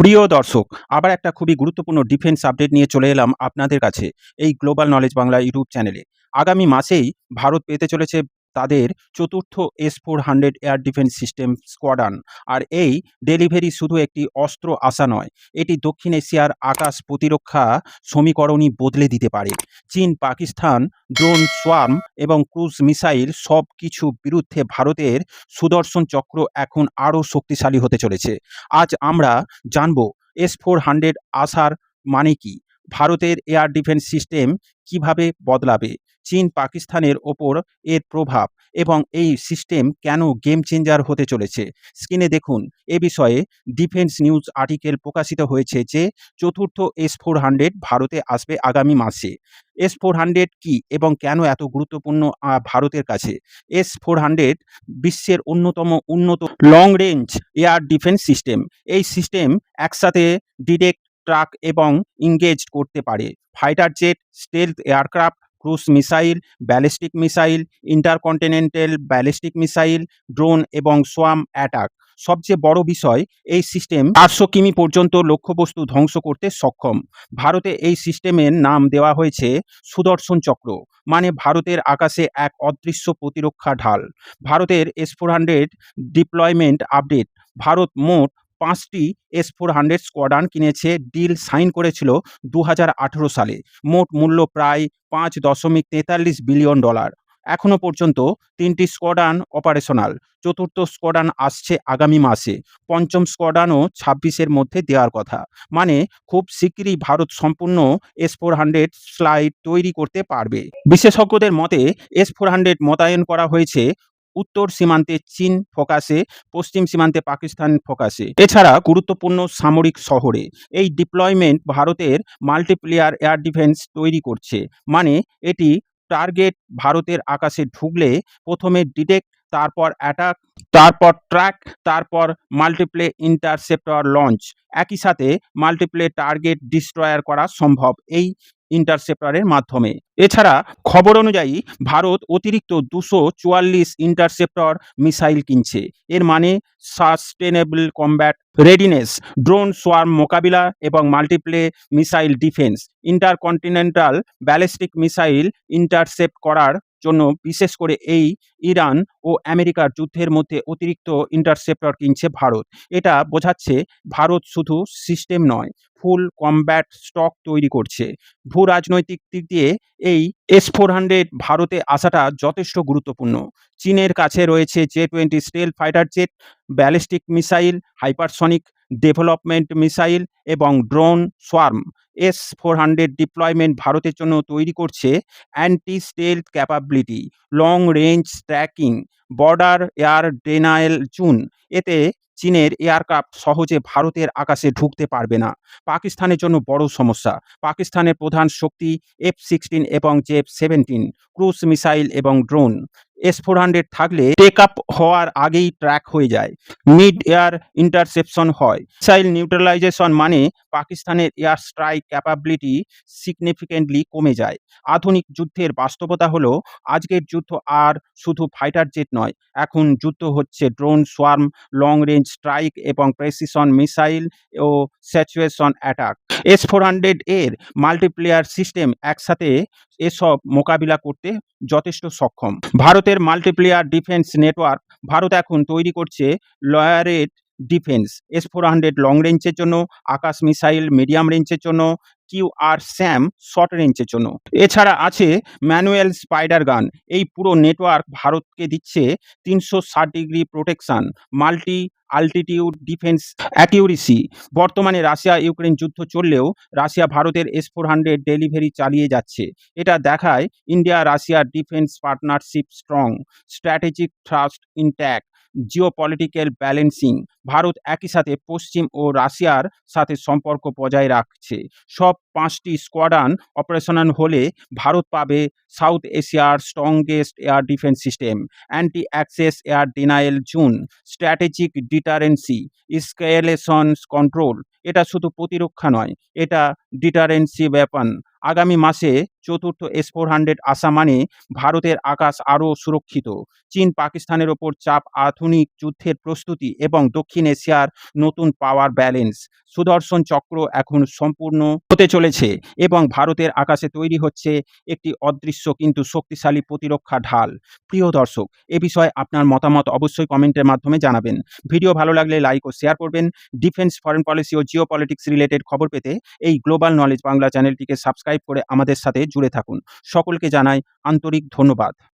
প্রিয় দর্শক, আবার একটা খুবই গুরুত্বপূর্ণ ডিফেন্স আপডেট নিয়ে চলে এলাম আপনাদের কাছে এই গ্লোবাল নলেজ বাংলা ইউটিউব চ্যানেলে। আগামী মাসেই ভারত পেতে চলেছে তাদের চতুর্থ S-400 air defence system squadron. আর এই ডেলিভারি শুধু একটি অস্ত্র আসা নয়, এটি দক্ষিণ এশিয়ার আকাশ প্রতিরক্ষা সমীকরণই বদলে দিতে পারে। চীন, পাকিস্তান, ড্রোন, সোয়ার্ম এবং ক্রুজ মিসাইল সব কিছু বিরুদ্ধে ভারতের সুদর্শন চক্র এখন আরও শক্তিশালী হতে চলেছে। আজ আমরা জানব S-400 আসার মানে কি, ভারতের এয়ার ডিফেন্স সিস্টেম কিভাবে বদলাবে, চীন পাকিস্তানের ওপর এর প্রভাব এবং এই সিস্টেম কেন গেম চেঞ্জার হতে চলেছে। স্ক্রিনে দেখুন, এ বিষয়ে ডিফেন্স নিউজ আর্টিকেল প্রকাশিত হয়েছে যে চতুর্থ S-400 ভারতে আসবে আগামী মাসে। S-400 কি এবং কেন এত গুরুত্বপূর্ণ ভারতের কাছে? S-400 বিশ্বের অন্যতম উন্নত long range air defence system. এই সিস্টেম একসাথে ডিটেক্ট, ট্র্যাক এবং এনগেজ করতে পারে fighter jet, stealth aircraft, cruise missile, ballistic missile, intercontinental ballistic missile, drone এবং সোয়ার্ম অ্যাটাক। সবচেয়ে বড় বিষয়, এই সিস্টেম 400 কিমি পর্যন্ত লক্ষ্যবস্তু ধ্বংস করতে সক্ষম। ভারতে এই সিস্টেমের নাম দেওয়া হয়েছে সুদর্শন চক্র, মানে ভারতের আকাশে এক অদৃশ্য প্রতিরক্ষা ঢাল। ভারতের S-400 ডিপ্লয়মেন্ট আপডেট। ভারত মোট 5টি S-400 স্কোয়াড্রন কিনেছে, ডিল সাইন করেছিল 2018 সালে। মোট মূল্য প্রায় $5.43 বিলিয়ন। এখনও পর্যন্ত 3টি স্কোয়াড্রন অপারেশনাল। চতুর্থ স্কোয়াড্রন আসছে আগামী মাসে। পঞ্চম স্কোয়াড্রনও 26-এর মধ্যে দেওয়ার কথা। মানে খুব শিগগিরই ভারত সম্পূর্ণ S-400 ফ্লাইট তৈরি করতে পারবে। বিশেষজ্ঞদের মতে S-400 মোতায়েন করা হয়েছে উত্তর সীমান্তে চীন ফোকাসে, পশ্চিম সীমান্তে পাকিস্তান ফোকাসে, এছাড়া গুরুত্বপূর্ণ সামরিক শহরে। এই ডিপ্লয়মেন্ট ভারতের মাল্টিপ্লেয়ার এয়ার ডিফেন্স তৈরি করছে। মানে এটি টার্গেট ভারতের আকাশে ঢুকলে প্রথমে ডিটেক্ট, তারপর অ্যাটাক, তারপর ট্র্যাক, তারপর মাল্টিপ্লে ইন্টারসেপ্টর লঞ্চ। একই সাথে মাল্টিপ্লে টার্গেট ডিস্ট্রয়ার করা সম্ভব এই ইন্টারসেপ্টরের মাধ্যমে। এছাড়া খবর অনুযায়ী ভারত অতিরিক্ত 244 ইন্টারসেপ্টর মিসাইল কিনছে। এর মানে sustainable combat readiness, drone swarm মোকাবিলা এবং multiplay missile defence. Intercontinental ballistic missile intercept করার জন্য বিশেষ করে এই ইরান ও আমেরিকার যুদ্ধের মধ্যে অতিরিক্ত ইন্টারসেপ্টর কিনছে ভারত। এটা বোঝাচ্ছে ভারত শুধু সিস্টেম নয়, ফুল কমব্যাট স্টক তৈরি করছে। ভূ রাজনৈতিক দিক দিয়ে এই S-400 ভারতে আসাটা যথেষ্ট গুরুত্বপূর্ণ। চীনের কাছে রয়েছে J-20 stealth fighter jet, ballistic missile, hypersonic development missile এবং ড্রোন সোয়ার্ম। S-400 ডিপ্লয়মেন্ট ভারতের জন্য তৈরি করছে anti stealth capability, long range tracking, border air denial zone. এতে চীনের এয়ারক্রাফট সহজে ভারতের আকাশে ঢুকতে পারবে না। পাকিস্তানের জন্য বড় সমস্যা। পাকিস্তানের প্রধান শক্তি F-16 এবং J-17 ক্রুজ মিসাইল এবং ড্রোন। S-400 থাকলে টেক আপ হওয়ার আগেই ট্র্যাক হয়ে যায়, মিড এয়ার ইন্টারসেপশন হয়। মিসাইল নিউট্রালাইজেশন মানে পাকিস্তানের এয়ার স্ট্রাইক ক্যাপাবিলিটি সিগনিফিকেন্টলি কমে যায়। আধুনিক যুদ্ধের বাস্তবতা হলো আজকের যুদ্ধ আর শুধু ফাইটার জেট নয়, এখন যুদ্ধ হচ্ছে drone swarm, long range strike এবং প্রেসিশন মিসাইল ও সিচুয়েশন অ্যাটাক। S-400 এর মাল্টিপ্লেয়ার সিস্টেম একসাথে এসব মোকাবিলা করতে যথেষ্ট সক্ষম। ভারতের মাল্টিপ্লেয়ার ডিফেন্স নেটওয়ার্ক। ভারত এখন তৈরি করছে লয়ারেড ডিফেন্স। S-400 লং রেঞ্জের জন্য, আকাশ মিসাইল মিডিয়াম রেঞ্জের জন্য, QRSAM শর্ট রেঞ্জের জন্য। এছাড়া আছে ম্যানুয়াল স্পাইডার গান। এই পুরো নেটওয়ার্ক ভারতকে দিচ্ছে 360 degree protection, multi altitude defence accuracy. বর্তমানে রাশিয়া ইউক্রেন যুদ্ধ চললেও রাশিয়া ভারতের S-400 ডেলিভারি চালিয়ে যাচ্ছে। এটা দেখায় ইন্ডিয়া রাশিয়ার defence partnership strong, strategic trust intact, geopolitical balancing. Bharat একই সাথে পশ্চিম ও রাশিয়ার সাথে সম্পর্ক বজায় রাখছে। সব 5টি স্কোয়াড্রন অপারেশনাল হলে ভারত পাবে সাউথ এশিয়ার strongest air defence system, anti access air denial zone, strategic deterrence, escalation control. এটা শুধু প্রতিরক্ষা নয়, এটা ডিটারেন্সি ওয়েপন। আগামী মাসে চতুর্থ S-400 আসা মানে ভারতের আকাশ আরও সুরক্ষিত। চীন পাকিস্তানের ওপর চাপ, আধুনিক যুদ্ধের প্রস্তুতি এবং দক্ষিণ এশিয়ার নতুন পাওয়ার ব্যালেন্স। সুদর্শন চক্র এখন সম্পূর্ণ হতে চলেছে এবং ভারতের আকাশে তৈরি হচ্ছে একটি অদৃশ্য কিন্তু শক্তিশালী প্রতিরক্ষা ঢাল। প্রিয় দর্শক, এ বিষয়ে আপনার মতামত অবশ্যই কমেন্টের মাধ্যমে জানাবেন। ভিডিও ভালো লাগলে লাইক ও শেয়ার করবেন। ডিফেন্স, ফরেন পলিসি ও জিও পলিটিক্স রিলেটেড খবর পেতে এই গ্লোবাল নলেজ বাংলা চ্যানেলটিকে সাবস্ক্রাইব করে আমাদের সাথে জুড়ে থাকুন। সকলকে জানাই আন্তরিক ধন্যবাদ।